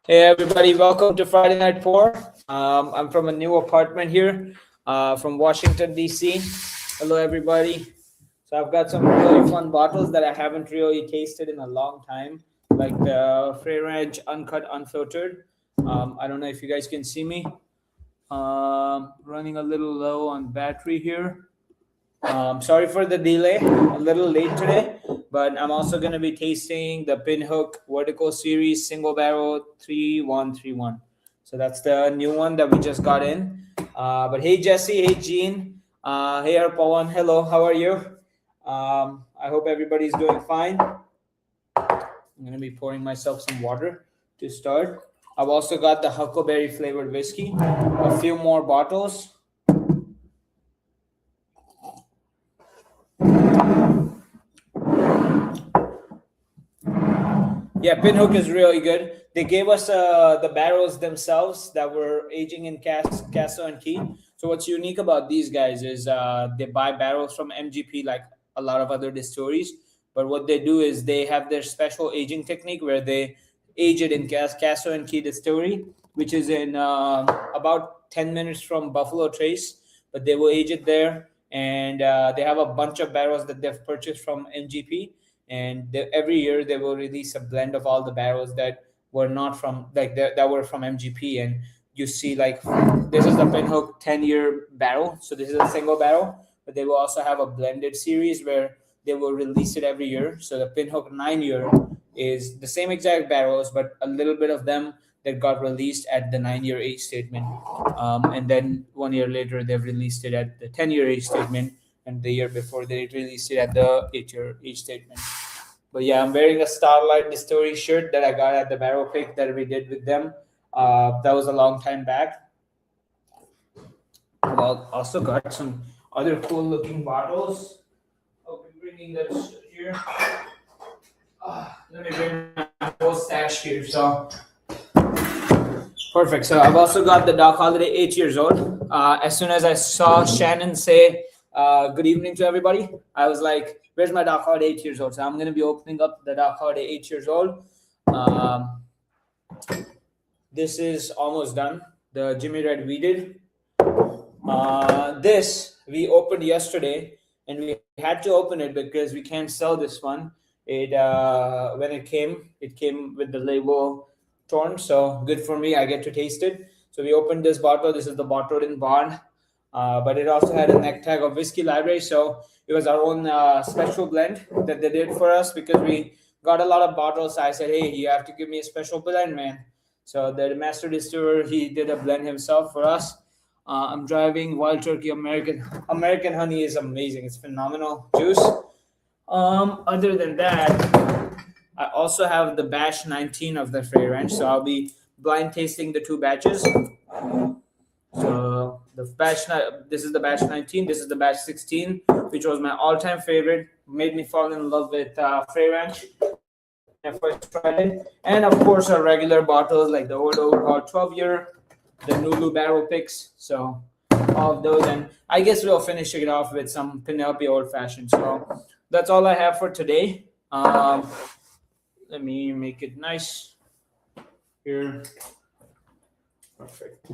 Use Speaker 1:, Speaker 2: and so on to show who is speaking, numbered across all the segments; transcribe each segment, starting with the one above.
Speaker 1: Hey everybody, welcome to Friday Night Pour. I'm from a new apartment here from Washington, DC. Hello everybody. So I've got some really fun bottles that I haven't really tasted in a long time, like the Frey Ranch Uncut Unfiltered. I don't know if you guys can see me. Running a little low on battery here. Sorry for the delay, a little late today, but I'm also going to be tasting the Pinhook Vertical Series Single Barrel 3131. So that's the new one that we just got in. But hey, Jesse, hey, Gene, hey, Arpawan, hello, how are you? I hope everybody's doing fine. I'm going to be pouring myself some water to start. I've also got the Huckleberry flavored whiskey, a few more bottles. Yeah, Pinhook is really good. They gave us the barrels themselves that were aging in Casso and Key. So what's unique about these guys is they buy barrels from MGP like a lot of other distilleries. But what they do is they have their special aging technique where they age it in Casso and Key distillery, which is in about 10 minutes from Buffalo Trace. But they will age it there. And they have a bunch of barrels that they've purchased from MGP, and every year they will release a blend of all the barrels that were not from that were from MGP. And you see like this is the Pinhook 10-year barrel, so this is a single barrel, but they will also have a blended series where they will release it every year. So the Pinhook 9-year is the same exact barrels, but a little bit of them that got released at the 9-year age statement, and then 1 year later they've released it at the 10-year age statement, and the year before they released it at the 8-year age statement. But yeah, I'm wearing a Starlight Distillery shirt that I got at the barrel pick that we did with them. That was a long time back. I've also got some other cool looking bottles. I'll be bringing this here. Let me bring my whole stash here. So perfect. So I've also got the Doc Holiday 8 years old. As soon as I saw Shannon say good evening to everybody, I was like, where's my Doc Holiday 8 years old? So I'm going to be opening up the Doc Holiday 8 years old. This is almost done. The Jimmy Red Weeded. This we opened yesterday, and we had to open it because we can't sell this one. It when it came with the label torn. So good for me. I get to taste it. So we opened this bottle. This is the bottled in bond. But it also had a neck tag of Whiskey Library. So it was our own special blend that they did for us because we got a lot of bottles. So I said, hey, you have to give me a special blend, man. So the master distiller, he did a blend himself for us. I'm driving Wild Turkey American honey is amazing. It's phenomenal juice. Other than that, I also have the batch 19 of the Frey Ranch. So I'll be blind tasting the two batches. So the batch, this is the batch 19. This is the batch 16, which was my all-time favorite. Made me fall in love with Frey Ranch when I first tried it. And of course, our regular bottles like the Old Overhaul 12-year, the Nulu barrel picks. So all of those, and I guess we'll finish it off with some Penelope Old Fashioned. So that's all I have for today. Let me make it nice here. Perfect.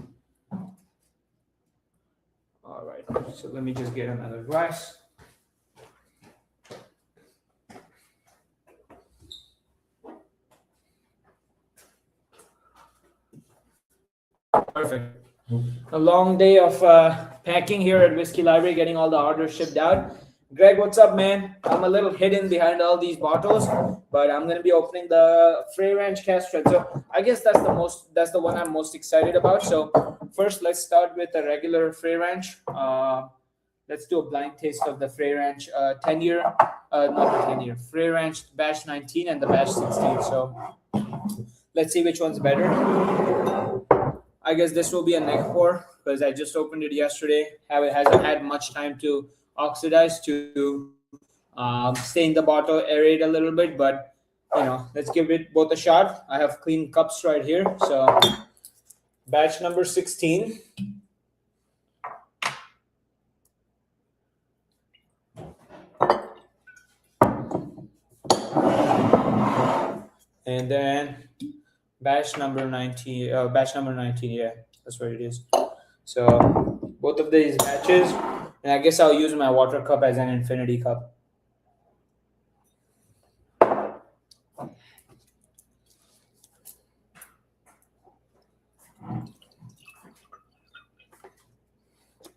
Speaker 1: All right, so let me just get another glass. Perfect. A long day of packing here at Whiskey Library, getting all the orders shipped out. Greg, what's up, man? I'm a little hidden behind all these bottles, but I'm gonna be opening the Frey Ranch Cask Strength. So I guess that's the one I'm most excited about. So first, let's start with the regular Frey Ranch. Let's do a blind taste of the Frey Ranch 10-year, not the 10-year, Frey Ranch batch 19 and the batch 16. So let's see which one's better. I guess this will be a neck pour because I just opened it yesterday. It hasn't had much time to oxidize to stay in the bottle, aerate a little bit, but let's give it both a shot. I have clean cups right here. So batch number 16. And then Batch number 19. Yeah, that's what it is. So both of these batches, and I guess I'll use my water cup as an infinity cup.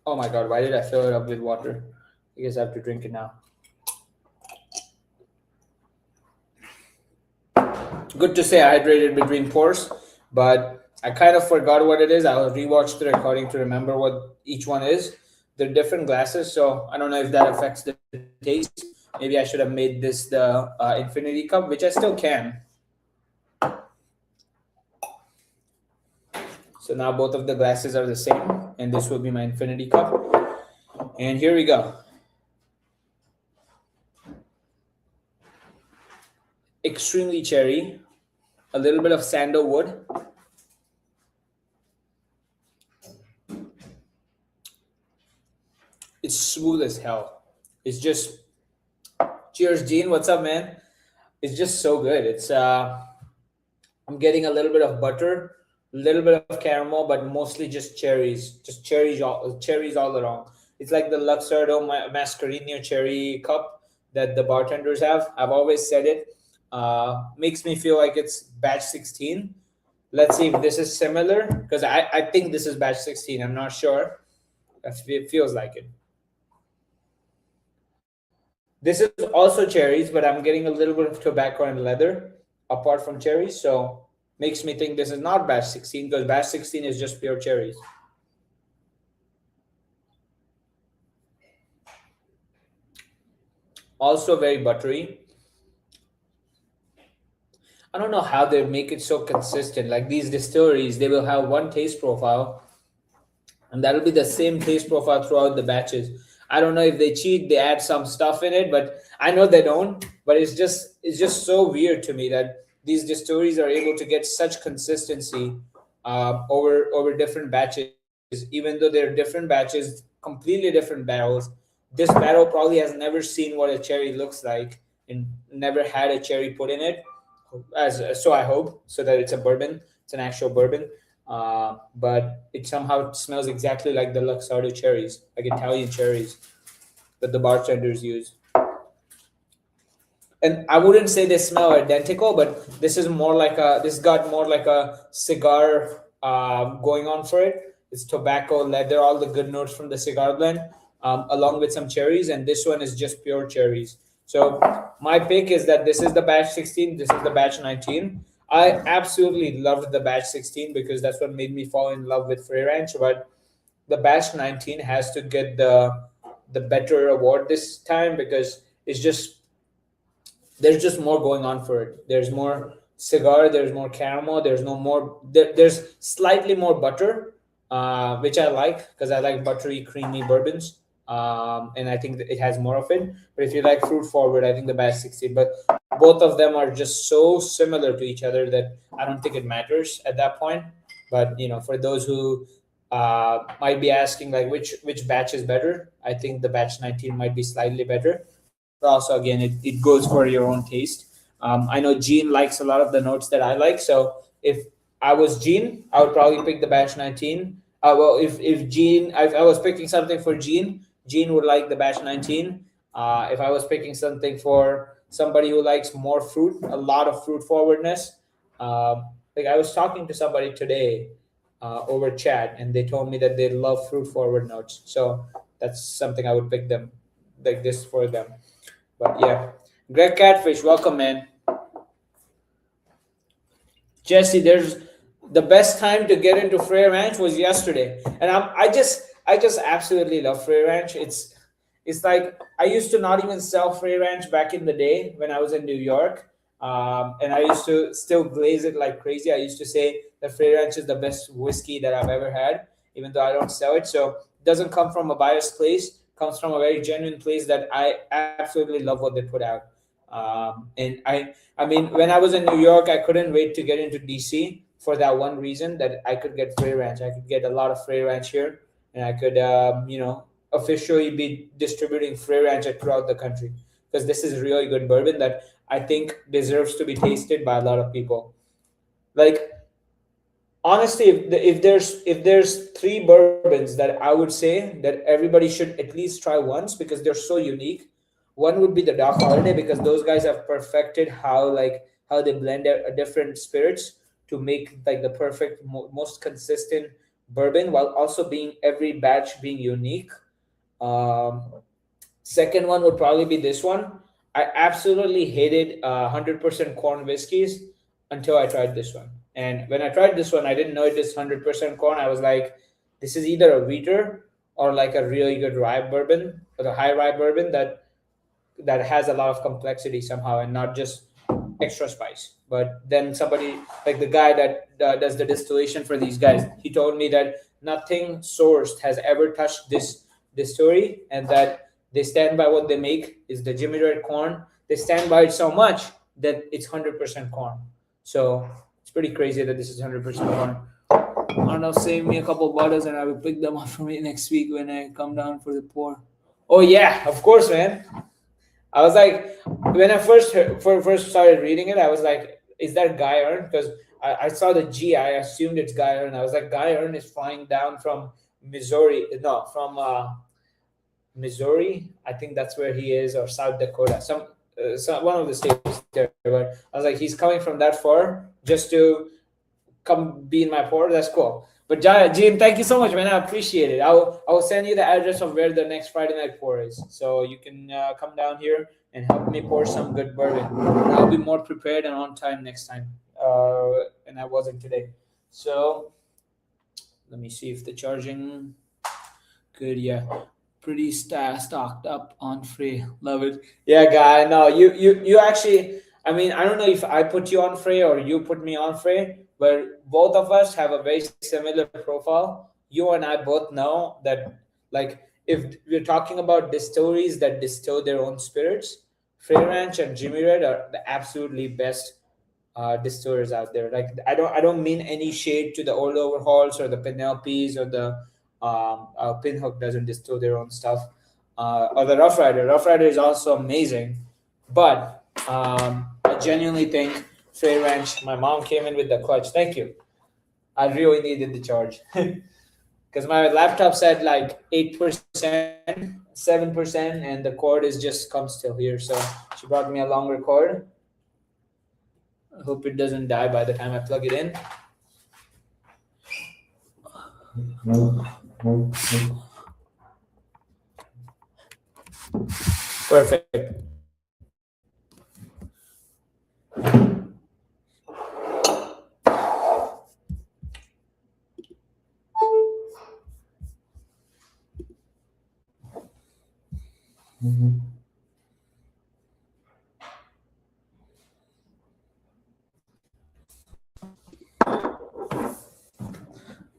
Speaker 1: Oh my god, why did I fill it up with water? I guess I have to drink it now. Good to stay hydrated between pours, but I kind of forgot what it is. I'll rewatch the recording to remember what each one is. They're different glasses, so I don't know if that affects the taste. Maybe I should have made this the infinity cup, which I still can. So now both of the glasses are the same, and this will be my infinity cup. And here we go. Extremely cherry, a little bit of sandalwood. It's smooth as hell. It's just cheers, Gene. What's up, man? It's just so good. I'm getting a little bit of butter, a little bit of caramel, but mostly just cherries all around. It's like the Luxardo Mascarino cherry cup that the bartenders have. I've always said it. Makes me feel like it's batch 16. Let's see if this is similar because I think this is batch 16. I'm not sure. It feels like it. This is also cherries, but I'm getting a little bit of tobacco and leather apart from cherries. So makes me think this is not batch 16 because batch 16 is just pure cherries. Also very buttery. I don't know how they make it so consistent. Like these distilleries, they will have one taste profile, and that'll be the same taste profile throughout the batches. I don't know if they cheat, they add some stuff in it, but I know they don't. But it's just so weird to me that these distilleries are able to get such consistency over different batches, even though they're different batches, completely different barrels. This barrel probably has never seen what a cherry looks like and never had a cherry put in it. As so, I hope so that it's a bourbon. It's an actual bourbon, but it somehow smells exactly like the Luxardo cherries, like Italian cherries that the bartenders use. And I wouldn't say they smell identical, but this got more like a cigar going on for it. It's tobacco, leather, all the good notes from the cigar blend, along with some cherries, and this one is just pure cherries. So my pick is that this is the batch 16, this is the batch 19. I absolutely loved the batch 16 because that's what made me fall in love with Free Ranch, but the batch 19 has to get the better award this time because it's just there's just more going on for it. There's more cigar, there's more caramel, there's slightly more butter, which I like because I like buttery, creamy bourbons. And I think that it has more of it. But if you like fruit forward, I think the batch 16. But both of them are just so similar to each other that I don't think it matters at that point. But for those who might be asking like which batch is better, I think the batch 19 might be slightly better. But also again, it goes for your own taste. I know Gene likes a lot of the notes that I like. So if I was Gene, I would probably pick the batch 19. Well, if I was picking something for Gene would like the batch 19. If I was picking something for somebody who likes more fruit, a lot of fruit forwardness, like I was talking to somebody today over chat, and they told me that they love fruit forward notes. So that's something I would pick them like this for them. But yeah, Greg Catfish, welcome, man. Jesse, there's the best time to get into Frey Ranch was yesterday, and I just absolutely love Frey Ranch. It's like I used to not even sell Frey Ranch back in the day when I was in New York, and I used to still glaze it like crazy. I used to say that Frey Ranch is the best whiskey that I've ever had, even though I don't sell it. So it doesn't come from a biased place; comes from a very genuine place that I absolutely love what they put out. And I mean, when I was in New York, I couldn't wait to get into DC for that one reason that I could get Frey Ranch. I could get a lot of Frey Ranch here, and I could, officially be distributing Frey Ranch throughout the country because this is really good bourbon that I think deserves to be tasted by a lot of people. Like Honestly, if there's three bourbons that I would say that everybody should at least try once because they're so unique. One would be the Doc Holiday because those guys have perfected how they blend their different spirits to make like the perfect most consistent bourbon while also being every batch being unique. Um, Second one would probably be this one. I absolutely hated 100% corn whiskeys until I tried this one. And when I tried this one, I didn't know it is 100% corn. I was like, this is either a wheater or like a really good rye bourbon or a high rye bourbon that has a lot of complexity somehow and not just extra spice. But then somebody like the guy that does the distillation for these guys, he told me that nothing sourced has ever touched this distillery and that they stand by what they make is the Jimmy Red corn. They stand by it so much that it's 100% corn. So it's pretty crazy that this is 100% corn. I don't know, save me a couple bottles and I will pick them up for me next week when I come down for the pour. Oh yeah, of course, man. I was like, when I first started reading it, I was like, is that Guy Earn? Because I saw the G, I assumed it's Guy Earn. I was like, Guy Earn is flying down from Missouri, no, from Missouri. I think that's where he is, or South Dakota, some one of the states there. But I was like, he's coming from that far just to come be in my pour. That's cool. But Gene, thank you so much, man. I appreciate it. I will send you the address of where the next Friday night pour is, so you can come down here and help me pour some good bourbon. And I'll be more prepared and on time next time. And I wasn't today. So let me see if the charging good. Yeah, pretty stocked up on free. Love it. Yeah, guy. No, you actually. I mean, I don't know if I put you on Frey or you put me on Frey, but both of us have a very similar profile. You and I both know that, like, if we're talking about distilleries that distill their own spirits, Frey Ranch and Jimmy Red are the absolutely best distillers out there. Like, I don't mean any shade to the old overhauls or the Penelopes or the Pinhook doesn't distill their own stuff, or the Rough Rider. Rough Rider is also amazing, but I genuinely think Frey Ranch. My mom came in with the clutch. Thank you. I really needed the charge because my laptop said like 8%, 7%, and the cord is just come still here. So she brought me a longer cord. I hope it doesn't die by the time I plug it in. Perfect.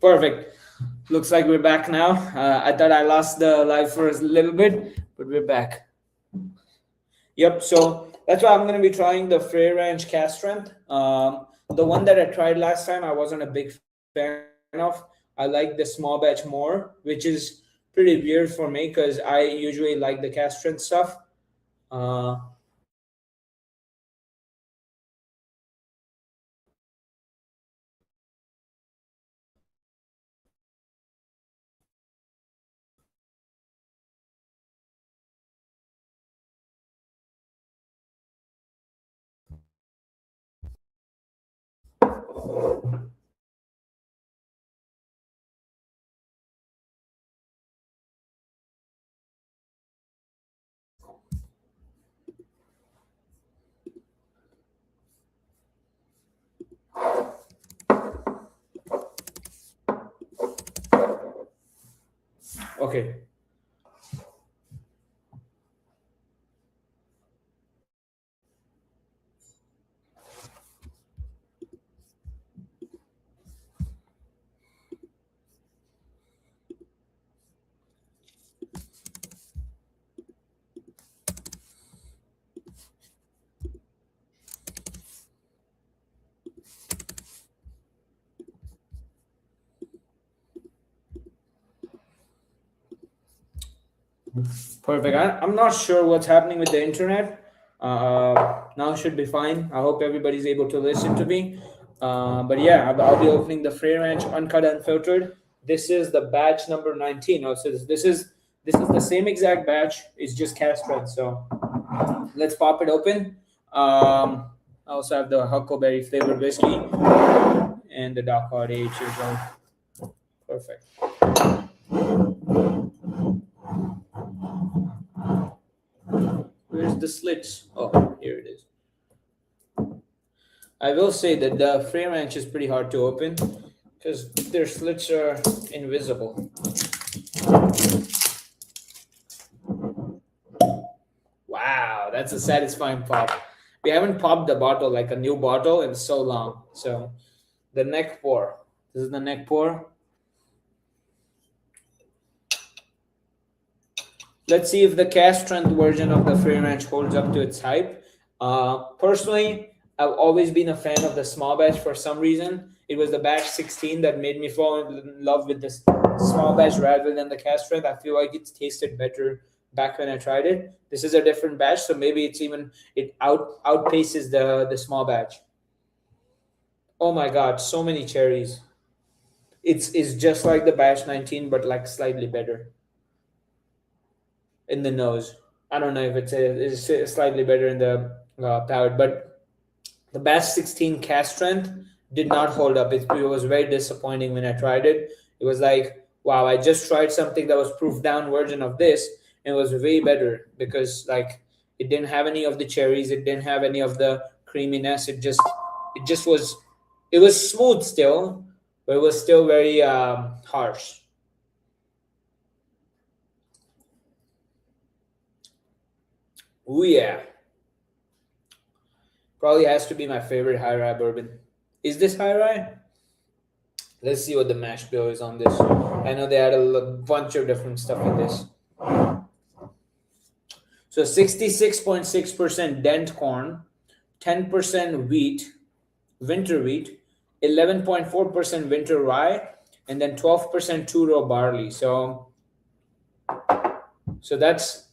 Speaker 1: Perfect. Looks like we're back now. I thought I lost the live for a little bit, but we're back. Yep. So that's why I'm going to be trying the Frey Ranch cast strength. The one that I tried last time, I wasn't a big fan of. I like the small batch more, which is pretty weird for me because I usually like the cast strength stuff. Uh, okay. Perfect. I'm not sure what's happening with the internet. Now should be fine. I hope everybody's able to listen to me. But yeah, I'll be opening the Free Ranch Uncut Unfiltered. This is the batch number 19. Also, this is the same exact batch. It's just cast red. So let's pop it open. I also have the Huckleberry flavored whiskey and the Doc Hard Age as well. Perfect. Where's the slits? Oh, here it is. I will say that the Free Ranch is pretty hard to open because their slits are invisible. Wow, that's a satisfying pop. We haven't popped the bottle like a new bottle in so long. So the neck pour. This is the neck pour. Let's see if the cast strength version of the Free Ranch holds up to its hype. Personally, I've always been a fan of the small batch for some reason. It was the batch 16 that made me fall in love with this small batch rather than the cast strength. I feel like it's tasted better back when I tried it. This is a different batch, so maybe it outpaces the small batch. Oh my god, so many cherries. It's just like the batch 19, but like slightly better in the nose. I don't know if it's slightly better in the palate, but the batch 16 cast strength did not hold up. It was very disappointing when I tried it. It was like, wow, I just tried something that was proof down version of this, and it was way better because like it didn't have any of the cherries, it didn't have any of the creaminess. It just was it was smooth still, but it was still very harsh. Oh yeah, probably has to be my favorite high rye bourbon. Is this high rye? Let's see what the mash bill is on this. I know they had a bunch of different stuff in this. So 66.6% dent corn, 10% wheat, winter wheat, 11.4% winter rye, and then 12% two row barley. So that's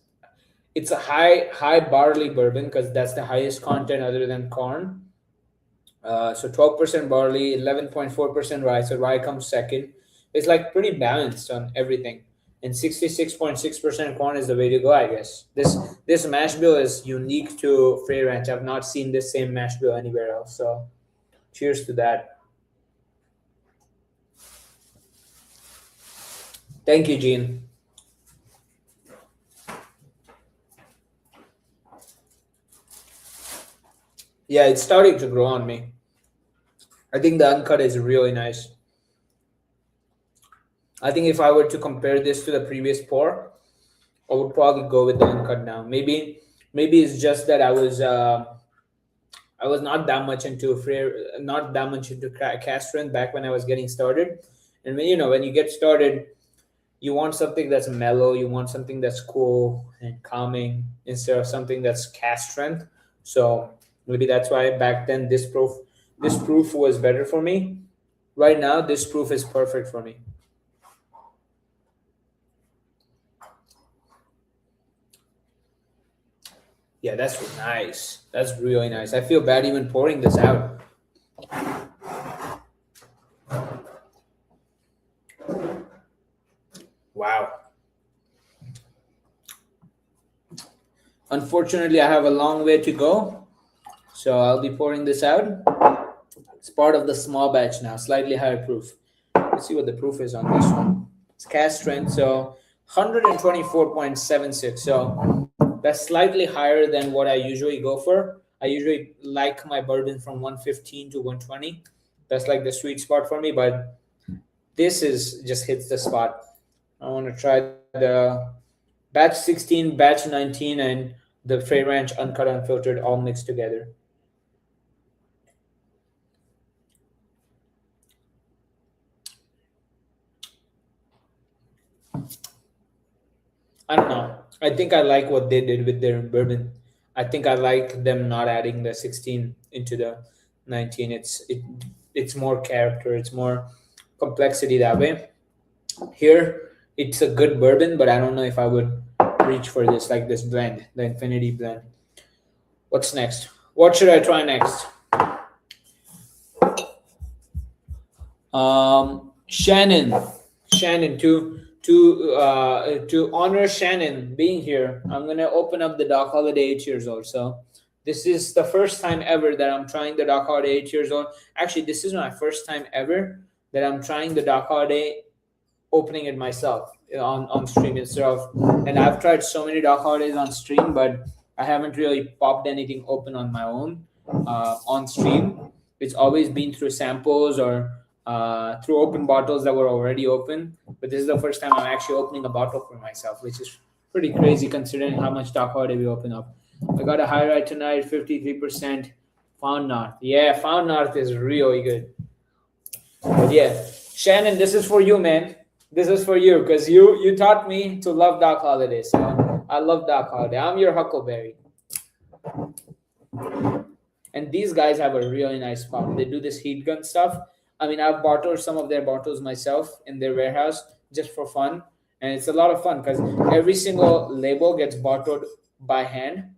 Speaker 1: it's a high barley bourbon because that's the highest content other than corn. So 12% barley, 11.4% rye. So rye comes second. It's like pretty balanced on everything. And 66.6% corn is the way to go, I guess. This mash bill is unique to Free Ranch. I've not seen this same mash bill anywhere else. So cheers to that. Thank you, Gene. Yeah, it's starting to grow on me. I think the uncut is really nice. I think if I were to compare this to the previous pour, I would probably go with the uncut now. Maybe it's just that I was not that much into not that much into cast strength back when I was getting started. And when you get started, you want something that's mellow, you want something that's cool and calming instead of something that's cast strength. So maybe that's why back then this proof was better for me. Right now, this proof is perfect for me. Yeah, that's nice. That's really nice. I feel bad even pouring this out. Wow. Unfortunately, I have a long way to go, so I'll be pouring this out. It's part of the small batch now, slightly higher proof. Let's see what the proof is on this one. It's cast strength, so 124.76. So that's slightly higher than what I usually go for. I usually like my bourbon from 115 to 120. That's like the sweet spot for me, but this is just hits the spot. I want to try the batch 16, batch 19, and the Free Ranch uncut unfiltered all mixed together. I don't know. I think I like what they did with their bourbon. I think I like them not adding the 16 into the 19. It's more character. It's more complexity that way. Here, it's a good bourbon, but I don't know if I would reach for this like this blend, the Infinity blend. What's next? What should I try next? Shannon, to honor Shannon being here, I'm gonna open up the Doc Holiday 8 years old. So this is the first time ever that I'm trying the Doc Holiday 8 years old. Actually, this is my first time ever that I'm trying the Doc Holiday, opening it myself on stream instead of. And I've tried so many Doc Holidays on stream, but I haven't really popped anything open on my own on stream. It's always been through samples or through open bottles that were already open. But this is the first time I'm actually opening a bottle for myself, which is pretty crazy considering how much Doc Holiday we open up. I got a high ride tonight, 53%. Found North. Yeah, Found North is really good. But yeah, Shannon, this is for you, man. This is for you because you taught me to love Doc Holiday. So I love Doc Holiday. I'm your Huckleberry. And these guys have a really nice spot. They do this heat gun stuff. I mean, I've bottled some of their bottles myself in their warehouse just for fun. And it's a lot of fun because every single label gets bottled by hand.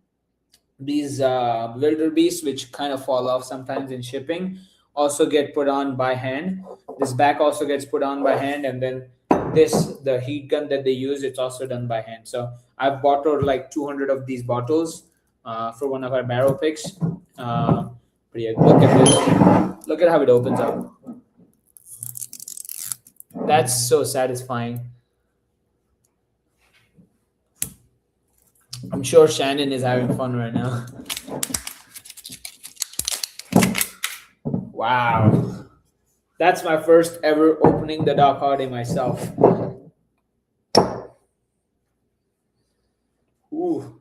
Speaker 1: These wildebeests, which kind of fall off sometimes in shipping, also get put on by hand. This back also gets put on by hand. And then the heat gun that they use, it's also done by hand. So I've bottled like 200 of these bottles for one of our barrel picks. But yeah, look at this. Look at how it opens up. That's so satisfying. I'm sure Shannon is having fun right now. Wow. That's my first ever opening the Doc Holiday myself. Ooh.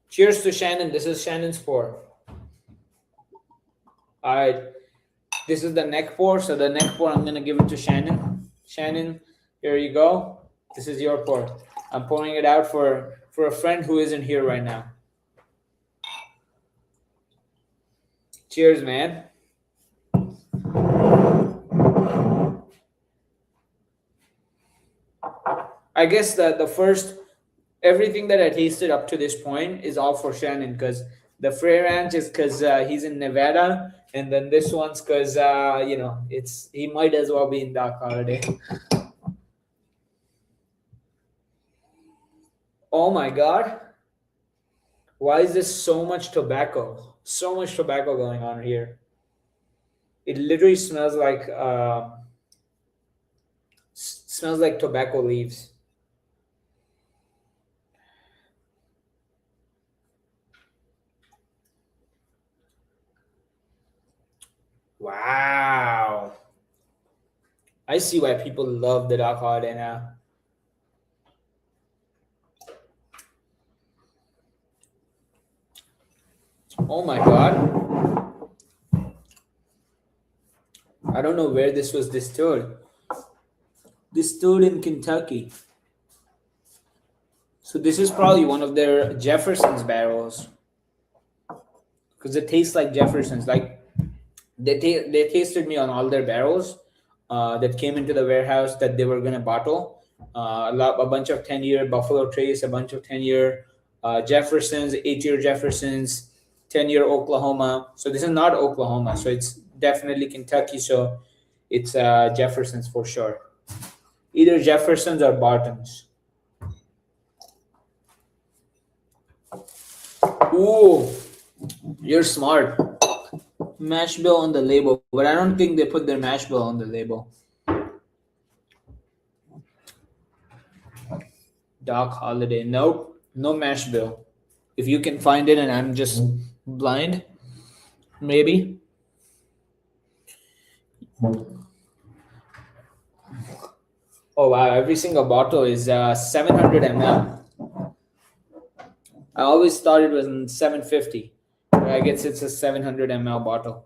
Speaker 1: Cheers to Shannon. This is Shannon's pour. All right. This is the neck pour. So the neck pour, I'm going to give it to Shannon. Shannon, here you go. This is your pour. I'm pouring it out for a friend who isn't here right now. Cheers, man. I guess the first, everything that I tasted up to this point is all for Shannon because the Frey Ranch is because he's in Nevada, and then this one's because he might as well be in Doc Holiday. Oh my God! Why is there so much tobacco? So much tobacco going on here. It literally smells like tobacco leaves. Wow. I see why people love the Doc Holiday now. Oh my God. I don't know where this was distilled. Distilled in Kentucky. So this is probably one of their Jefferson's barrels. Because it tastes like Jefferson's. Like they tasted me on all their barrels that came into the warehouse that they were going to bottle. A bunch of 10-year Buffalo Trace, a bunch of 10-year Jefferson's, 8-year Jefferson's, 10-year Oklahoma. So this is not Oklahoma. So it's definitely Kentucky. So it's Jefferson's for sure. Either Jefferson's or Barton's. Ooh, you're smart. Mash bill on the label, but I don't think they put their mash bill on the label. Doc Holiday. Nope, no mash bill. If you can find it and I'm just blind, maybe. Oh wow, every single bottle is 700 ml. I always thought it was 750. I guess it's a 700 ml bottle.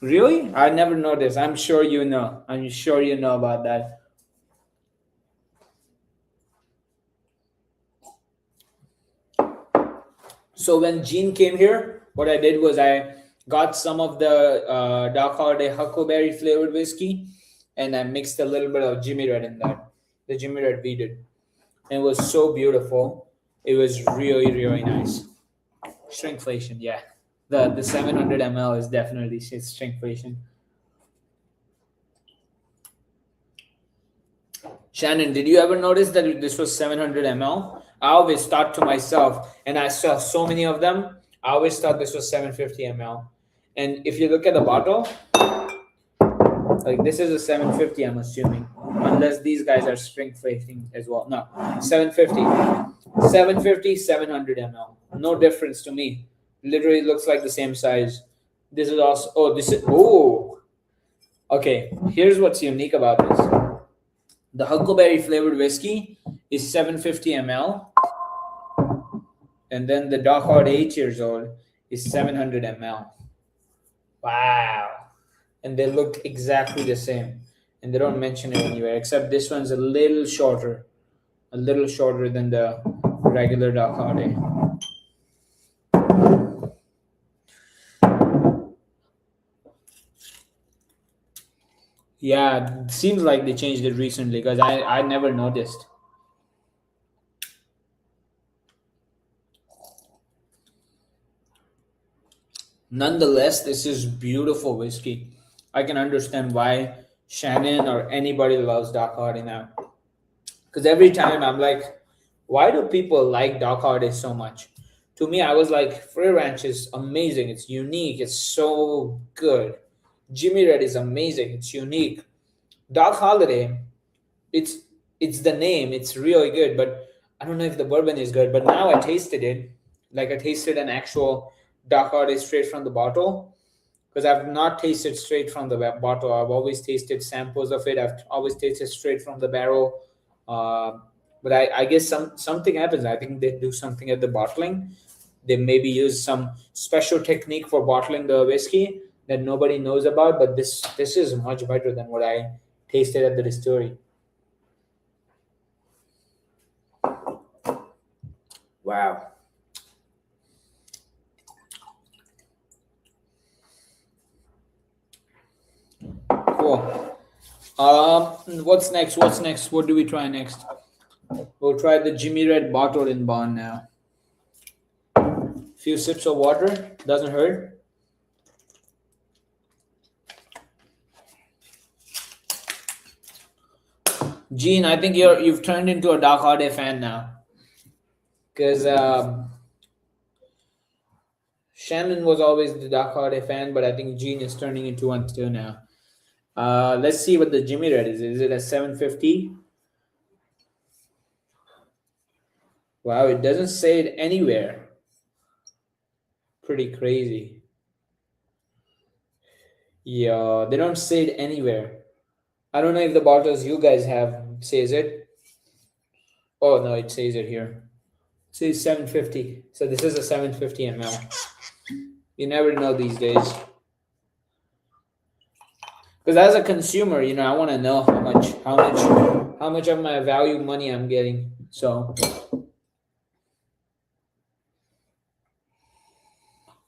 Speaker 1: Really? I never noticed. I'm sure you know. I'm sure you know about that. So when Gene came here, what I did was I got some of the Doc Holiday Huckleberry flavored whiskey, and I mixed a little bit of Jimmy Red in that. The Jimmy Red weeded. And it was so beautiful. It was really, really nice. Shrinkflation, yeah. The 700 ml is definitely shrinkflation. Shannon, did you ever notice that this was 700 ml? I always thought to myself, and I saw so many of them, I always thought this was 750 ml. And if you look at the bottle, like this is a 750, I'm assuming, unless these guys are shrinkflating as well. No, 750. 750, 700 ml. No difference to me. Literally looks like the same size. This is also, oh, this is, oh. Okay, here's what's unique about this. The huckleberry flavored whiskey is 750 ml, and then the Doc Hard 8 years old is 700 ml. Wow. And they look exactly the same. And they don't mention it anywhere, except this one's a little shorter than the regular Doc Hard 8. Yeah, it seems like they changed it recently because I never noticed. Nonetheless, this is beautiful whiskey. I can understand why Shannon or anybody loves Doc Hardy now. Because every time I'm like, why do people like Doc Hardy so much? To me, I was like, Free Ranch is amazing. It's unique. It's so good. Jimmy Red is amazing. It's unique. Doc Holiday, it's it's the name. It's really good, but I don't know if the bourbon is good. But now I tasted it, like I tasted an actual Doc Holiday straight from the bottle, because I've not tasted straight from the bottle. I've always tasted samples of it. I've always tasted straight from the barrel. Uh, but I guess something happens. I think they do something at the bottling. They maybe use some special technique for bottling the whiskey that nobody knows about. But this is much better than what I tasted at the distillery. Wow. Cool. What's next? What's next? What do we try next? We'll try the Jimmy Red bottled in bond now. Few sips of water doesn't hurt. Gene, I think you've turned into a Doc Hardy fan now, because Shannon was always the Doc Hardy fan, but I think Gene is turning into one too now. Let's see what the Jimmy Red is. Is it a 750? Wow, it doesn't say it anywhere. Pretty crazy. Yeah, they don't say it anywhere. I don't know if the bottles you guys have says it. Oh no, it says it here. It says 750. So this is a 750 ml. You never know these days. Because as a consumer, I want to know how much of my value money I'm getting. So,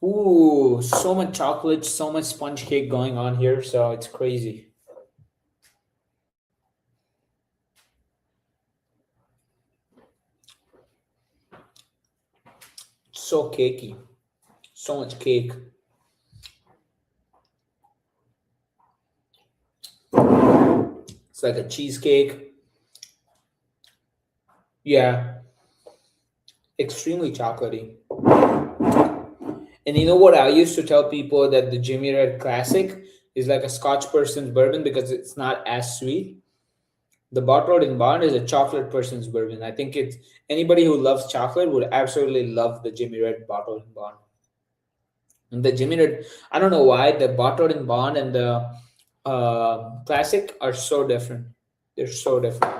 Speaker 1: ooh, so much chocolate, so much sponge cake going on here. So it's crazy. So cakey, so much cake. It's like a cheesecake. Yeah, extremely chocolatey. And you know what? I used to tell people that the Jimmy Red Classic is like a Scotch person's bourbon because it's not as sweet. The bottled in bond is a chocolate person's bourbon. I think it's anybody who loves chocolate would absolutely love the Jimmy Red bottled in bond. And the Jimmy Red, I don't know why the bottled in bond and the classic are so different. They're so different.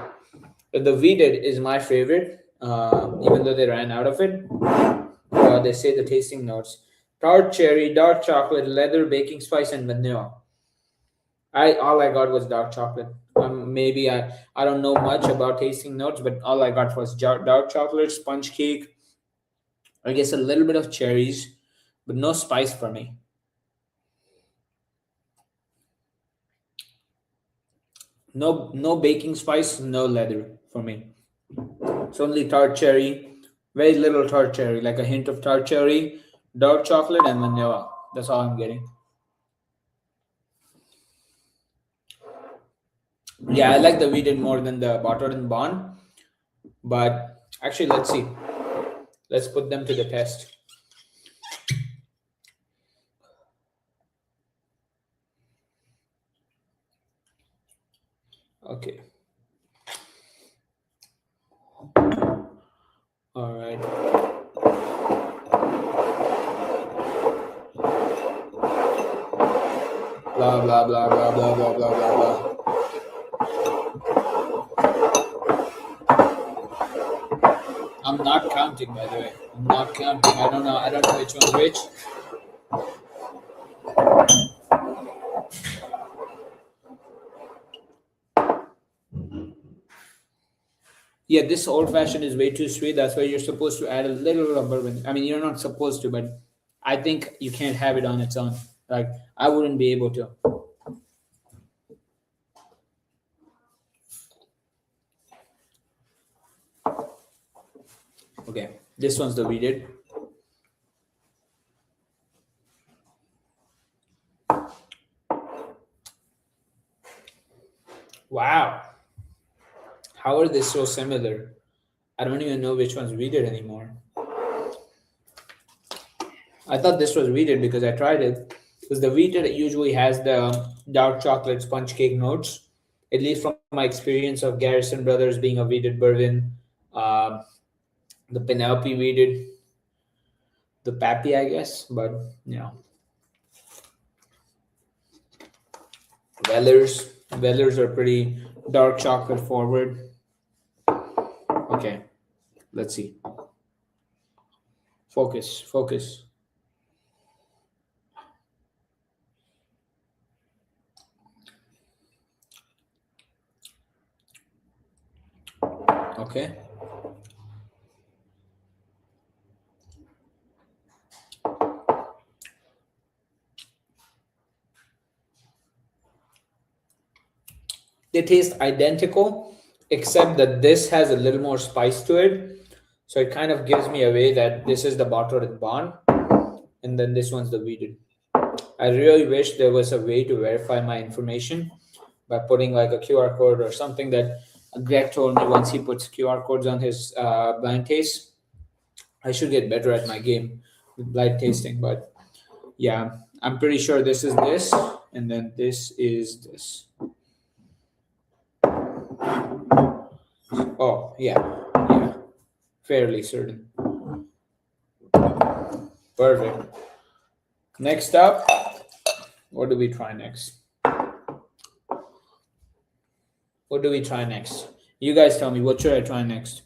Speaker 1: But the Weeded is my favorite, even though they ran out of it. They say the tasting notes: tart cherry, dark chocolate, leather, baking spice, and vanilla. All I got was dark chocolate. Maybe I don't know much about tasting notes, but all I got was dark chocolate, sponge cake, I guess a little bit of cherries, but no spice for me. No baking spice, no leather for me. It's only tart cherry, very little tart cherry, like a hint of tart cherry, Dark chocolate and vanilla. That's all I'm getting. Yeah, I like the weeded more than the bottled and bond. But actually, let's see. Let's put them to the test. Okay. All right. Blah blah blah blah blah blah blah blah blah. I'm not counting, by the way. I'm not counting. I don't know. I don't know which one's which. Yeah, this old fashioned is way too sweet. That's why you're supposed to add a little of bourbon. I mean, you're not supposed to, but I think you can't have it on its own. Like, I wouldn't be able to. Okay, this one's the weeded. Wow. How are they so similar? I don't even know which one's weeded anymore. I thought this was weeded because I tried it. Because the weeded usually has the dark chocolate sponge cake notes. At least from my experience of Garrison Brothers being a weeded bourbon, uh, the Penelope weeded, the Pappy, I guess. But yeah, Wellers are pretty dark chocolate forward. Okay, let's see. Focus. Okay. They taste identical, except that this has a little more spice to it. So it kind of gives me away that this is the bottled and bond, and then this one's the weeded. I really wish there was a way to verify my information by putting like a QR code or something that Greg told me once he puts QR codes on his blind taste. I should get better at my game with blind tasting, but yeah, I'm pretty sure this is this, and then this is this. Oh, yeah, fairly certain. Perfect. Next up, what do we try next? What do we try next? You guys tell me, what should I try next?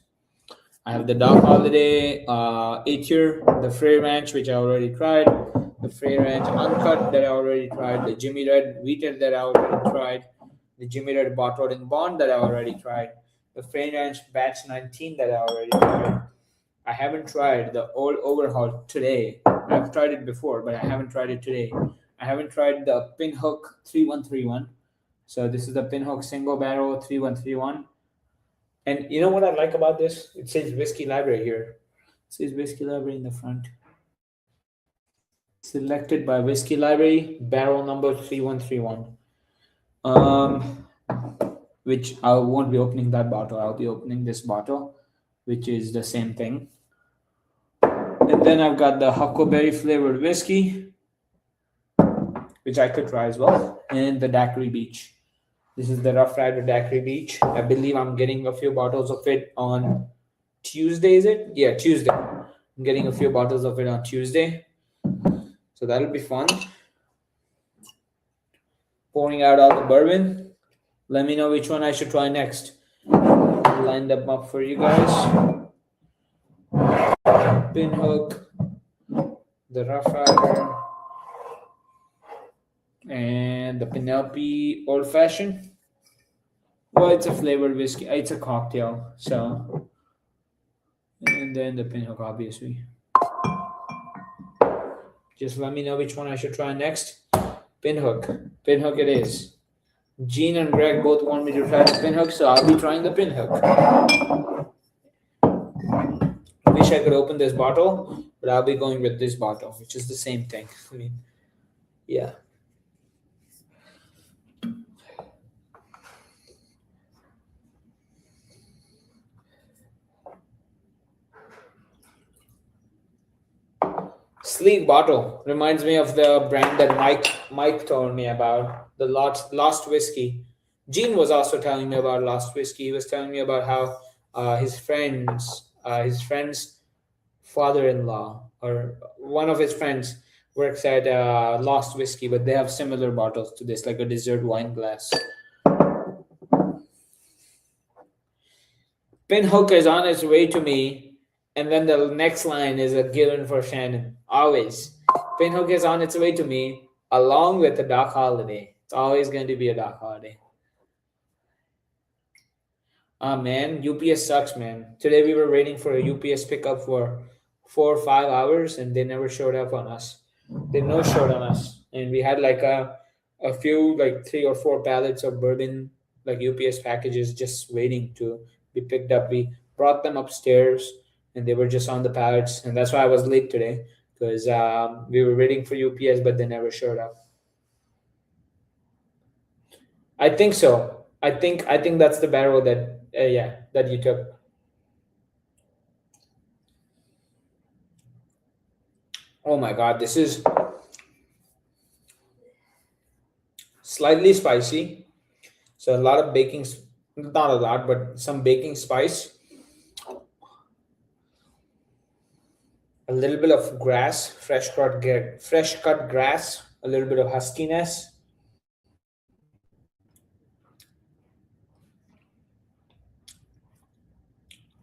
Speaker 1: I have the Doc Holiday 8-year, the Frey Ranch, which I already tried, the Frey Ranch Uncut that I already tried, the Jimmy Red Wheated that I already tried, the Jimmy Red Bottled and Bond that I already tried, the Frey Ranch Batch 19 that I already tried. I haven't tried the old overhaul today. I've tried it before, but I haven't tried it today. I haven't tried the Pinhook 3131. So this is the Pinhook single barrel 3131. And you know what I like about this? It says Whiskey Library here. It says Whiskey Library in the front. Selected by Whiskey Library, barrel number 3131. Which I won't be opening that bottle. I'll be opening this bottle, which is the same thing. And then I've got the Huckleberry flavored whiskey, which I could try as well, and the Daiquiri Beach. This is the Rough Rider Daiquiri Beach. I believe I'm getting a few bottles of it on Tuesday, is it? Yeah, Tuesday. I'm getting a few bottles of it on Tuesday. So that'll be fun. Pouring out all the bourbon. Let me know which one I should try next. I'll line them up for you guys. Pinhook, the Rough Rider, and the Penelope Old Fashioned. Well, it's a flavored whiskey. It's a cocktail. So, and then the Pinhook, obviously. Just let me know which one I should try next. Pinhook. Pinhook it is. Gene and Greg both want me to try the Pinhook, so I'll be trying the Pinhook. I wish I could open this bottle, but but I'll be going with this bottle, which is the same thing. I mean, yeah. Sleek bottle reminds me of the brand that Mike told me about, the Lost Whiskey. Gene was also telling me about Lost Whiskey. He was telling me about how his friend's father-in-law or one of his friends works at Lost Whiskey, but they have similar bottles to this, like a dessert wine glass. Pinhook is on its way to me, and then the next line is a given for Shannon. Always. Pinhook is on its way to me, along with the Doc Holiday. It's always going to be a Doc Holiday. Ah, man, UPS sucks, man. Today we were waiting for a UPS pickup for 4 or 5 hours, and they never showed up on us. They no showed on us, and we had like a few, like 3 or 4 pallets of bourbon, like UPS packages, just waiting to be picked up. We brought them upstairs, and they were just on the pallets, and that's why I was late today, because we were waiting for UPS, but they never showed up. I think so. I think that's the barrel that yeah, that you took. Oh my god, this is slightly spicy. So a lot of not a lot, but some baking spice, a little bit of grass, fresh cut grass, a little bit of huskiness.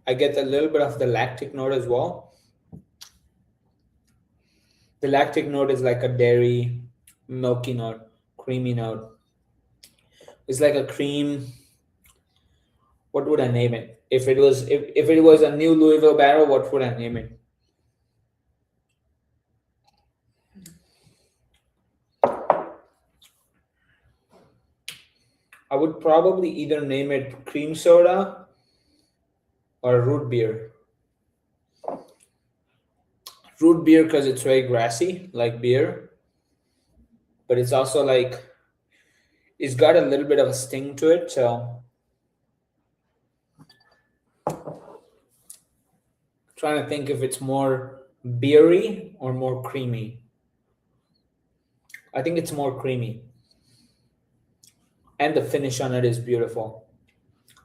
Speaker 1: I get a little bit of the lactic note as well. The lactic note is like a dairy, milky note, creamy note. It's like a cream. What would I name it? If it was a new Louisville barrel, what would I name it? I would probably either name it cream soda or root beer. Root beer because it's very grassy, like beer, but it's also like it's got a little bit of a sting to it. So trying to think if it's more beery or more creamy. I think it's more creamy, and the finish on it is beautiful.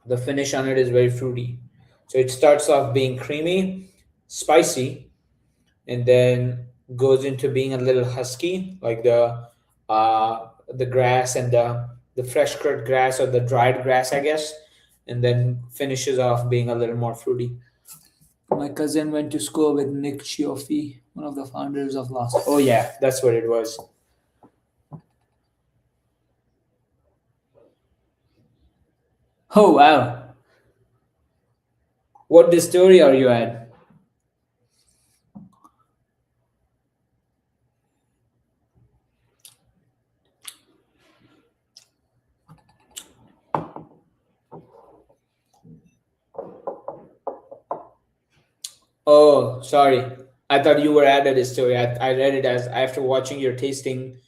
Speaker 1: The finish on it is very fruity. So it starts off being creamy, spicy, and then goes into being a little husky, like the grass and the fresh cut grass or the dried grass, I guess, and then finishes off being a little more fruity. My cousin went to school with Nick Chioffi, one of the founders of Lost. Oh yeah, that's what it was. Oh wow. What distillery are you at? Oh, sorry. I thought you were at a distillery. I read it as after watching your tasting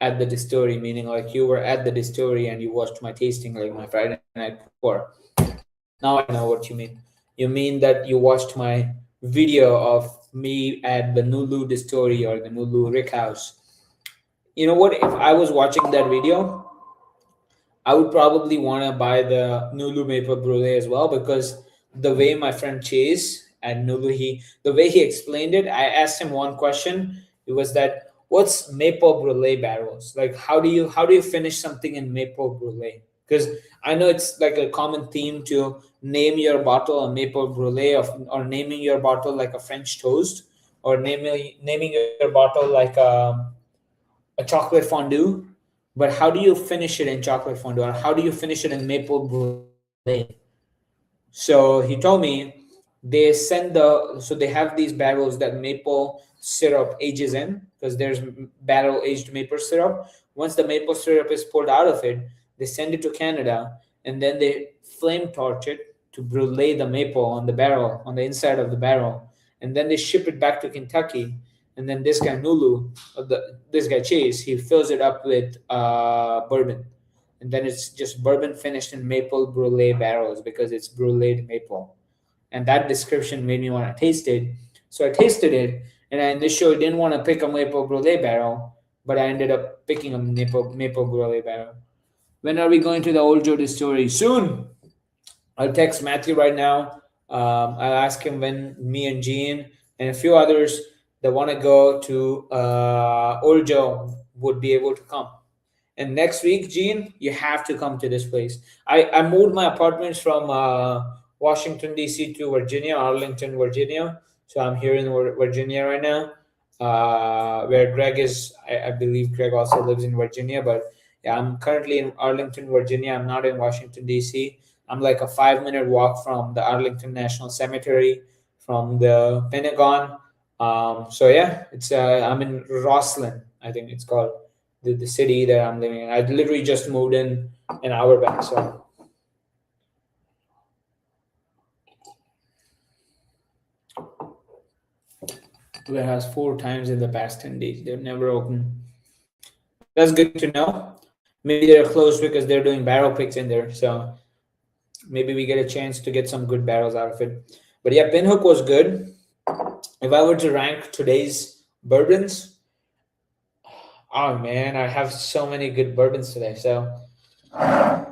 Speaker 1: at the distillery, meaning like you were at the distillery and you watched my tasting, like my Friday night pour. Now I know what you mean. You mean that you watched my video of me at the Nulu distillery or the Nulu Rick House. You know what? If I was watching that video, I would probably want to buy the Nulu Maple Brulee as well, because the way my friend Chase at Nulu, the way he explained it, I asked him one question. It was that what's Maple Brulee barrels? Like how do you finish something in Maple Brulee? Because I know it's like a common theme to name your bottle a Maple Brulee or naming your bottle like a French toast, or naming your bottle like a chocolate fondue, but how do you finish it in chocolate fondue, or how do you finish it in maple brulee? So he told me they have these barrels that maple syrup ages in, because there's barrel aged maple syrup. Once the maple syrup is pulled out of it, they send it to Canada, and then they flame torch it to brulee the maple on the barrel, on the inside of the barrel, and then they ship it back to Kentucky, and then this guy Nulu, this guy Chase, he fills it up with bourbon, and then it's just bourbon finished in maple brulee barrels because it's bruleed maple, and that description made me want to taste it. So I tasted it, and I initially didn't want to pick a maple brulee barrel, but I ended up picking a maple brulee barrel. When are we going to the Old Joe distillery? Soon. I'll text Matthew right now. I'll ask him when me and Gene and a few others that want to go to Old Joe would be able to come. And next week, Gene, you have to come to this place. I moved my apartments from Washington, D.C. to Virginia, Arlington, Virginia. So I'm here in Virginia right now, where Greg is. I believe Greg also lives in Virginia. But yeah, I'm currently in Arlington, Virginia. I'm not in Washington, D.C. I'm like a 5 minute walk from the Arlington National Cemetery, from the Pentagon. So yeah, I'm in Rosslyn, I think it's called, the city that I'm living in. I literally just moved in an hour back. So warehouse 4 times in the past 10 days. They've never opened. That's good to know. Maybe they're closed because they're doing barrel picks in there. So maybe we get a chance to get some good barrels out of it. But yeah, Pinhook was good. If I were to rank today's bourbons, oh man, I have so many good bourbons today. So I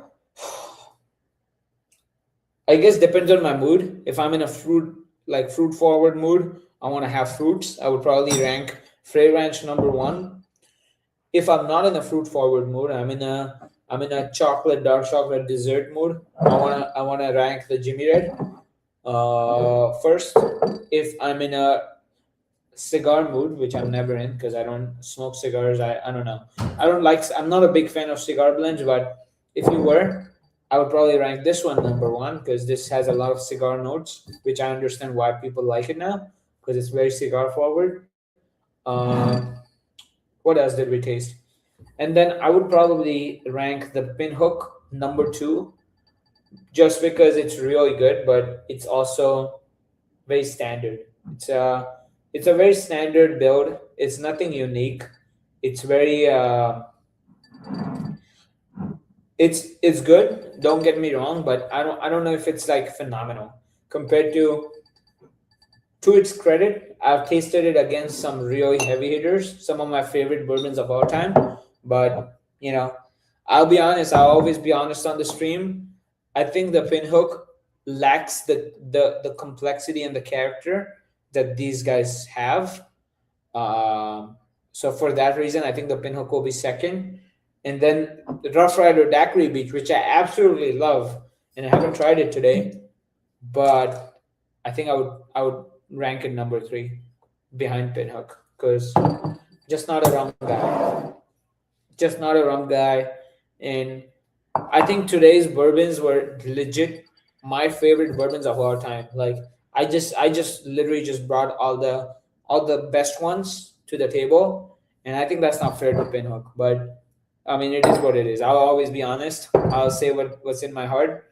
Speaker 1: guess depends on my mood. If I'm in a fruit forward mood, I want to have fruits, I would probably rank Frey Ranch number one. If I'm not in a fruit forward mood, I'm in a dark chocolate dessert mood, I wanna rank the Jimmy Red first. If I'm in a cigar mood, which I'm never in because I don't smoke cigars, I don't know. I'm not a big fan of cigar blends, but if you were, I would probably rank this one number one because this has a lot of cigar notes, which I understand why people like it now because it's very cigar forward. What else did we taste? And then I would probably rank the Pinhook number two just because it's really good, but it's also very standard. It's a it's a very standard build. It's nothing unique. It's very it's good. Don't get me wrong, but I don't know if it's like phenomenal compared to its credit. I've tasted it against some really heavy hitters, some of my favorite bourbons of all time. But I'll be honest. I'll always be honest on the stream. I think the Pinhook lacks the complexity and the character that these guys have. So for that reason, I think the Pinhook will be second, and then the Rough Rider Daiquiri Beach, which I absolutely love, and I haven't tried it today, but I think I would rank it number three behind Pinhook because just not a rum guy, just not a rum guy, and I think today's bourbons were legit my favorite bourbons of all time. Like I just literally just brought all the best ones to the table, and I think that's not fair to Pinhook. But I mean, it is what it is. I'll always be honest. I'll say what's in my heart.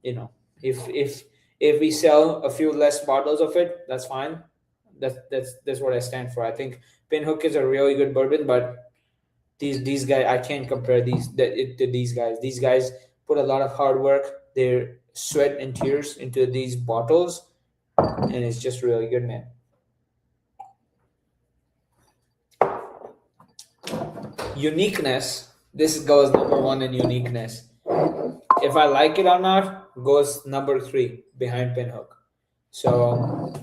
Speaker 1: You know, if we sell a few less bottles of it, that's fine. That's what I stand for. I think Pinhook is a really good bourbon, but these guys, I can't compare to these guys. These guys put a lot of hard work, their sweat and tears into these bottles, and it's just really good, man. Uniqueness. This goes number one in uniqueness. If I like it or not, goes number three behind Pinhook. So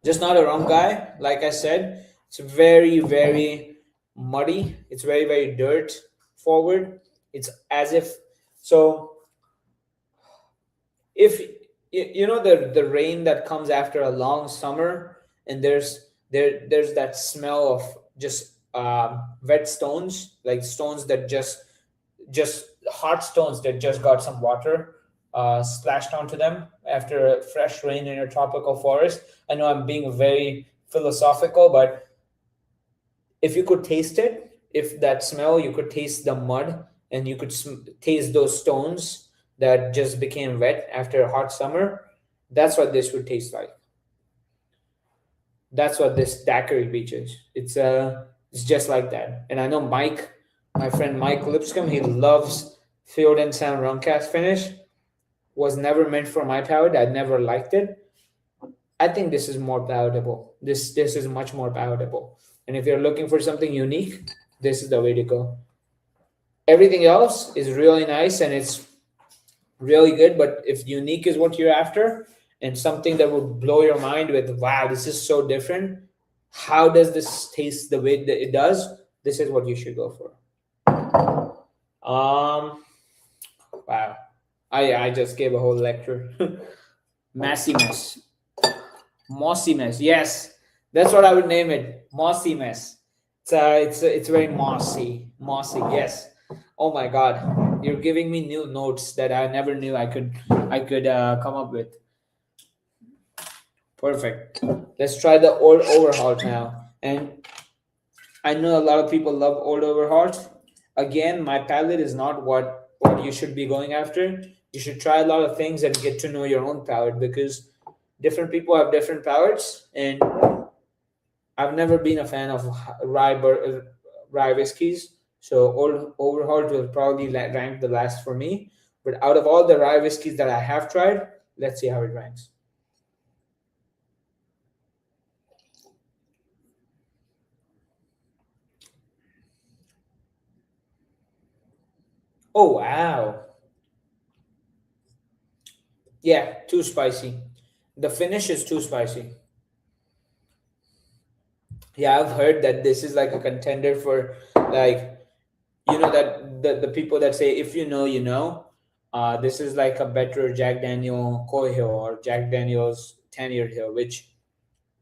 Speaker 1: just not a rum guy. Like I said, it's very, very muddy. It's very, very dirt forward. It's as if so. If the rain that comes after a long summer, and there's that smell of just wet stones, like stones that just hot stones that just got some water splashed onto them after a fresh rain in a tropical forest. I know I'm being very philosophical, but if you could taste it, if that smell, you could taste the mud, and you could taste those stones that just became wet after a hot summer, that's what this would taste like. That's what this daiquiri beach is. It's just like that. And I know Mike, my friend Mike Lipscomb, he loves Field and Sound rum cast finish. Was never meant for my palate. I never liked it. I think this is more palatable. This is much more palatable. And if you're looking for something unique, this is the way to go. Everything else is really nice and it's really good. But if unique is what you're after and something that will blow your mind with, wow, this is so different. How does this taste the way that it does? This is what you should go for. Wow. I just gave a whole lecture. Massy mess. Mossy mess. Yes, that's what I would name it. Mossy mess. It's very mossy. Mossy. Yes. Oh my God, you're giving me new notes that I never knew I could come up with. Perfect. Let's try the old overhaul now. And I know a lot of people love old overhauls. Again, my palate is not what you should be going after. You should try a lot of things and get to know your own palate because different people have different palates, and I've never been a fan of rye whiskeys. So old overhaul will probably rank the last for me. But out of all the rye whiskeys that I have tried, let's see how it ranks. Oh wow. Yeah, too spicy. The finish is too spicy. Yeah, I've heard that this is like a contender for like that the people that say if you know, you know. This is like a better Jack Daniel Coy Hill or Jack Daniel's 10-year Hill, which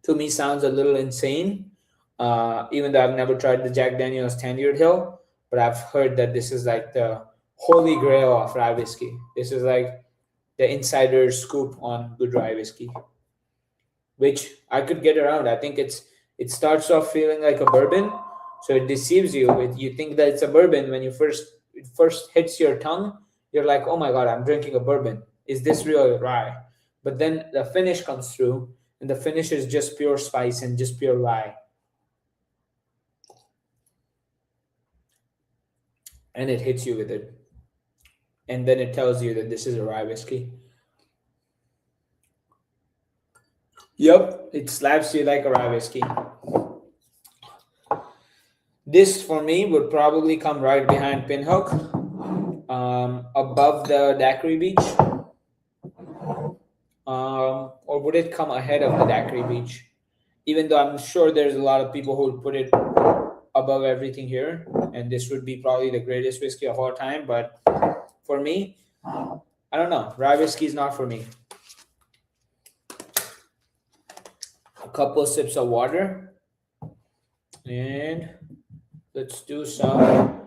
Speaker 1: to me sounds a little insane. Even though I've never tried the Jack Daniel's 10-year Hill, but I've heard that this is like the holy grail of rye whiskey. This is like the insider scoop on good rye whiskey, which I could get around. I think it starts off feeling like a bourbon, so it deceives you. You think that it's a bourbon when it first hits your tongue. You're like, oh my god, I'm drinking a bourbon. Is this real rye? But then the finish comes through, and the finish is just pure spice and just pure rye, and it hits you with it, and then it tells you that this is a rye whiskey. Yep, it slaps you like a rye whiskey. This for me would probably come right behind Pinhook, above the Daiquiri Beach, or would it come ahead of the Daiquiri Beach? Even though I'm sure there's a lot of people who would put it above everything here, and this would be probably the greatest whiskey of all time. But for me, I don't know. Rye whiskey is not for me. A couple sips of water, and let's do some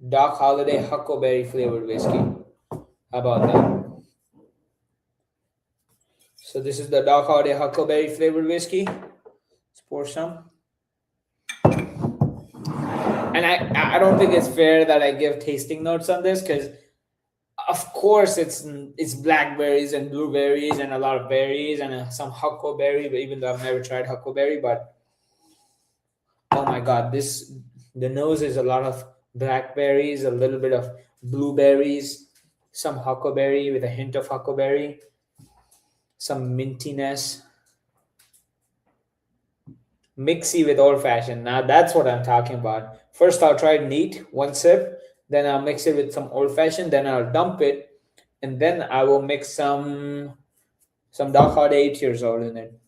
Speaker 1: Doc Holiday Huckleberry flavored whiskey. How about that? So this is the Doc Holiday Huckleberry flavored whiskey. Let's pour some. And I don't think it's fair that I give tasting notes on this because of course it's blackberries and blueberries and a lot of berries and some huckleberry, but even though I've never tried huckleberry, but oh my god, the nose is a lot of blackberries, a little bit of blueberries, some huckleberry with a hint of huckleberry, some mintiness, mixy with old fashioned. Now that's what I'm talking about. First I'll try it neat, one sip, then I'll mix it with some old fashioned, then I'll dump it, and then I will mix some Doc Holiday 8 years old in it.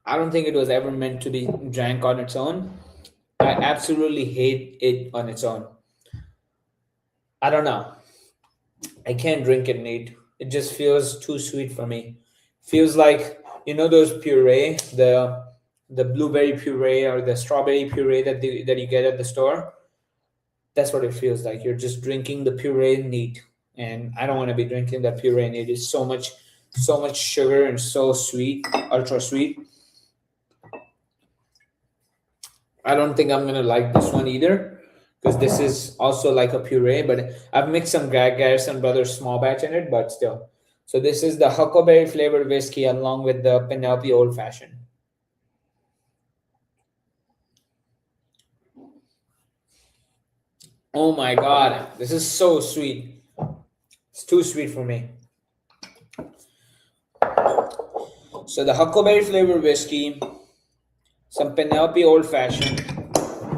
Speaker 1: I don't think it was ever meant to be drank on its own. I absolutely hate it on its own. I don't know. I can't drink it neat. It just feels too sweet for me. Feels like those puree, the blueberry puree or the strawberry puree that you get at the store. That's what it feels like. You're just drinking the puree neat, and I don't want to be drinking that puree neat. It's so much sugar and so sweet, ultra sweet. I don't think I'm gonna like this one either because this is also like a puree, but I've mixed some Garrison Brothers small batch in it, but still. So this is the huckleberry flavored whiskey along with the Penelope Old Fashioned. Oh my god, this is so sweet. It's too sweet for me. So the huckleberry flavored whiskey, some Penelope Old Fashioned,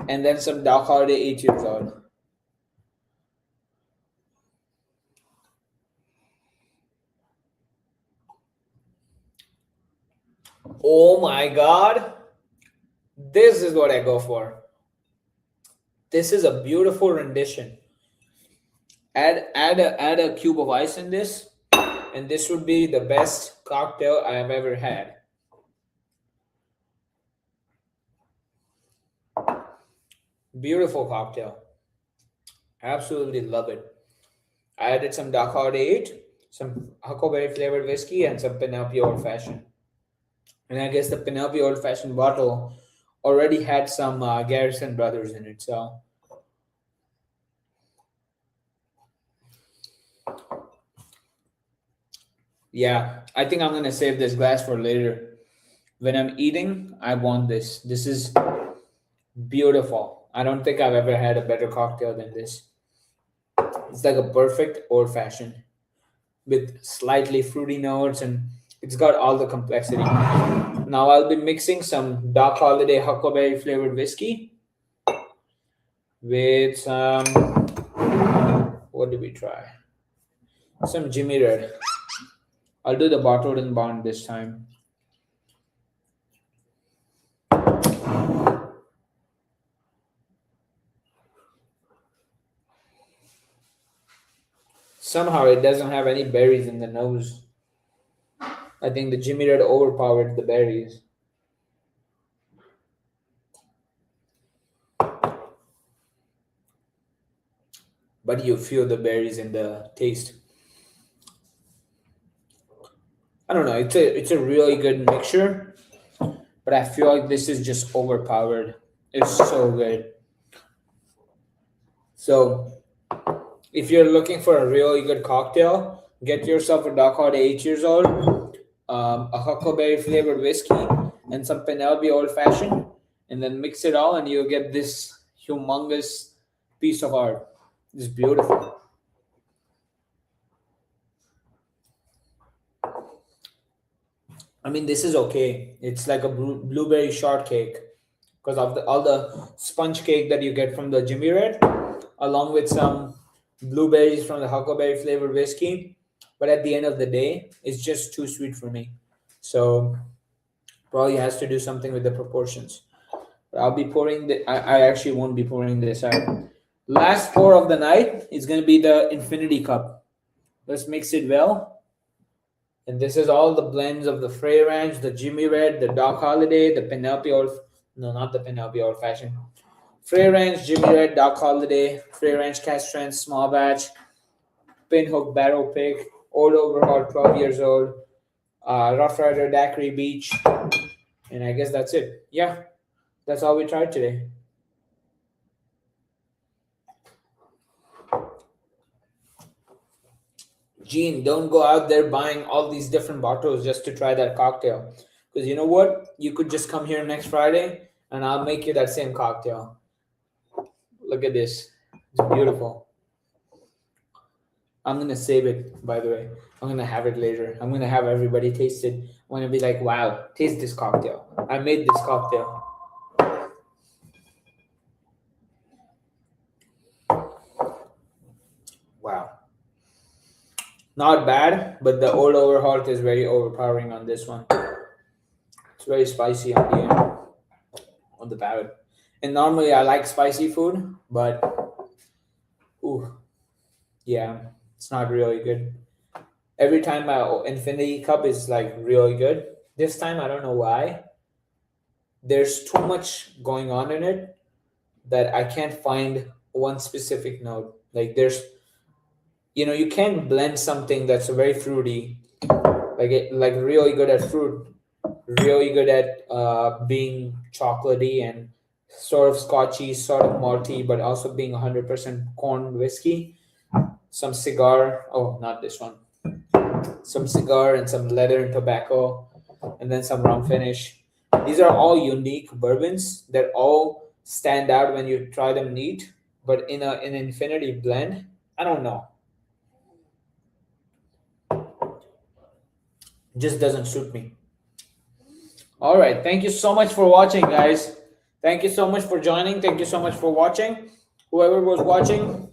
Speaker 1: and then some Doc Holiday 8 years old. Oh my god, this is what I go for. This is a beautiful rendition. Add a cube of ice in this, and this would be the best cocktail I have ever had. Beautiful cocktail. Absolutely love it. I added some Doc Holiday 8, some huckleberry flavored whiskey, and some Penelope Old Fashioned. And I guess the Penelope Old Fashioned bottle already had some Garrison Brothers in it. So yeah, I think I'm gonna save this glass for later. When I'm eating, I want this. This is beautiful. I don't think I've ever had a better cocktail than this. It's like a perfect old fashioned with slightly fruity notes, and it's got all the complexity. Now I'll be mixing some Doc Holiday huckleberry flavored whiskey with some, what did we try? Some Jimmy Red. I'll do the bottled and bond this time. Somehow it doesn't have any berries in the nose. I think the Jimmy Red overpowered the berries. But you feel the berries in the taste. I don't know. It's a really good mixture, but I feel like this is just overpowered. It's so good. So if you're looking for a really good cocktail, get yourself a Doc Holiday 8 years old, a huckleberry flavored whiskey, and some Penelope Old Fashioned, and then mix it all, and you'll get this humongous piece of art. It's beautiful. I mean, this is okay. It's like a blueberry shortcake because of all the sponge cake that you get from the Jimmy Red, along with some blueberries from the huckleberry flavored whiskey. But at the end of the day, it's just too sweet for me. So probably has to do something with the proportions. But I'll be pouring I actually won't be pouring this out. Last pour of the night is going to be the Infinity Cup. Let's mix it well. And this is all the blends of the Frey Ranch, the Jimmy Red, the Doc Holiday, the Penelope Old, no, not the Penelope Old Fashioned. Frey Ranch, Jimmy Red, Doc Holiday, Frey Ranch Cask Strength, Small Batch, Pinhook Barrel Pick, Old Overhaul, 12 years old, Rough Rider Daiquiri Beach, and I guess that's it. Yeah, that's all we tried today. Gene, don't go out there buying all these different bottles just to try that cocktail. Because you know what? You could just come here next Friday and I'll make you that same cocktail. Look at this. It's beautiful. I'm going to save it, by the way. I'm going to have it later. I'm going to have everybody taste it. I'm going to be like, wow, taste this cocktail. I made this cocktail. Wow. Not bad, but the Old Overhaul is very overpowering on this one. It's very spicy on the end, on the palate. And normally I like spicy food, but ooh, yeah, it's not really good. Every time my Infinity Cup is like really good. This time I don't know why. There's too much going on in it that I can't find one specific note. Like there's, you can't blend something that's very fruity, like really good at fruit, really good at being chocolatey and sort of scotchy, sort of malty, but also being 100% corn whiskey. Some cigar. Oh, not this one. Some cigar and some leather and tobacco, and then some rum finish. These are all unique bourbons that all stand out when you try them neat, but in an infinity blend, I don't know, just doesn't suit me. All right, thank you so much for watching, guys. Thank you so much for joining. Thank you so much for watching. Whoever was watching,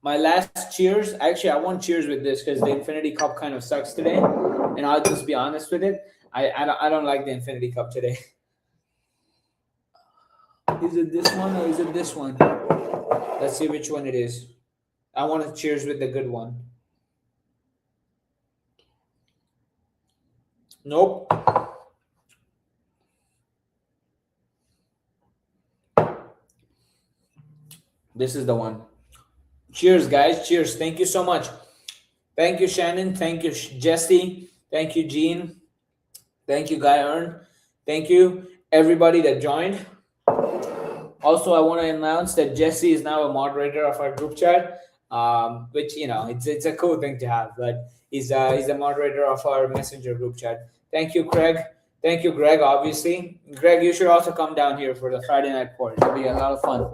Speaker 1: my last cheers. Actually, I want cheers with this because the Infinity Cup kind of sucks today, and I'll just be honest with it. I don't like the Infinity Cup today. Is it this one or is it this one? Let's see which one it is. I want to cheers with the good one. Nope. This is the one. Cheers, guys. Cheers. Thank you so much. Thank you, Shannon. Thank you, Jesse. Thank you, Gene. Thank you, Guy Earn. Thank you, everybody that joined. Also, I want to announce that Jesse is now a moderator of our group chat, which it's a cool thing to have. But he's a moderator of our messenger group chat. Thank you, Craig. Thank you, Greg. Obviously, Greg, you should also come down here for the Friday night pour. It'll be a lot of fun.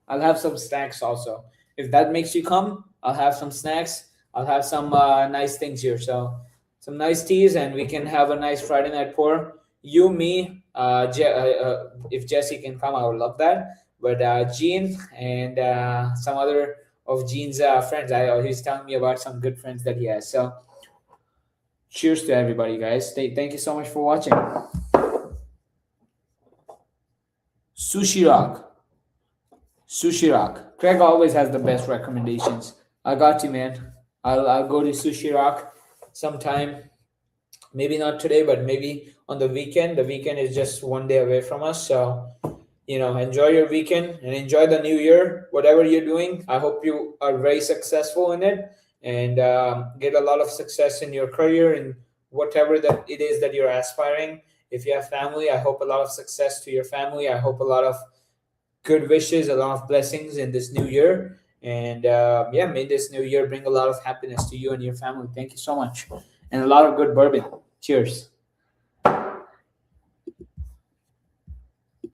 Speaker 1: I'll have some snacks also. If that makes you come, I'll have some snacks. I'll have some nice things here. So some nice teas, and we can have a nice Friday night pour. You, me, if Jesse can come, I would love that. But Gene and some other of Gene's friends, he's telling me about some good friends that he has. So cheers to everybody, guys. Thank you so much for watching. Sushi Rock. Sushi Rock. Craig always has the best recommendations. I got you, man. I'll go to Sushi Rock sometime. Maybe not today, but maybe on the weekend. The weekend is just one day away from us. So, enjoy your weekend and enjoy the new year. Whatever you're doing, I hope you are very successful in it and get a lot of success in your career and whatever that it is that you're aspiring. If you have family, I hope a lot of success to your family. I hope a lot of good wishes, a lot of blessings in this new year. And may this new year bring a lot of happiness to you and your family. Thank you so much. And a lot of good bourbon. Cheers.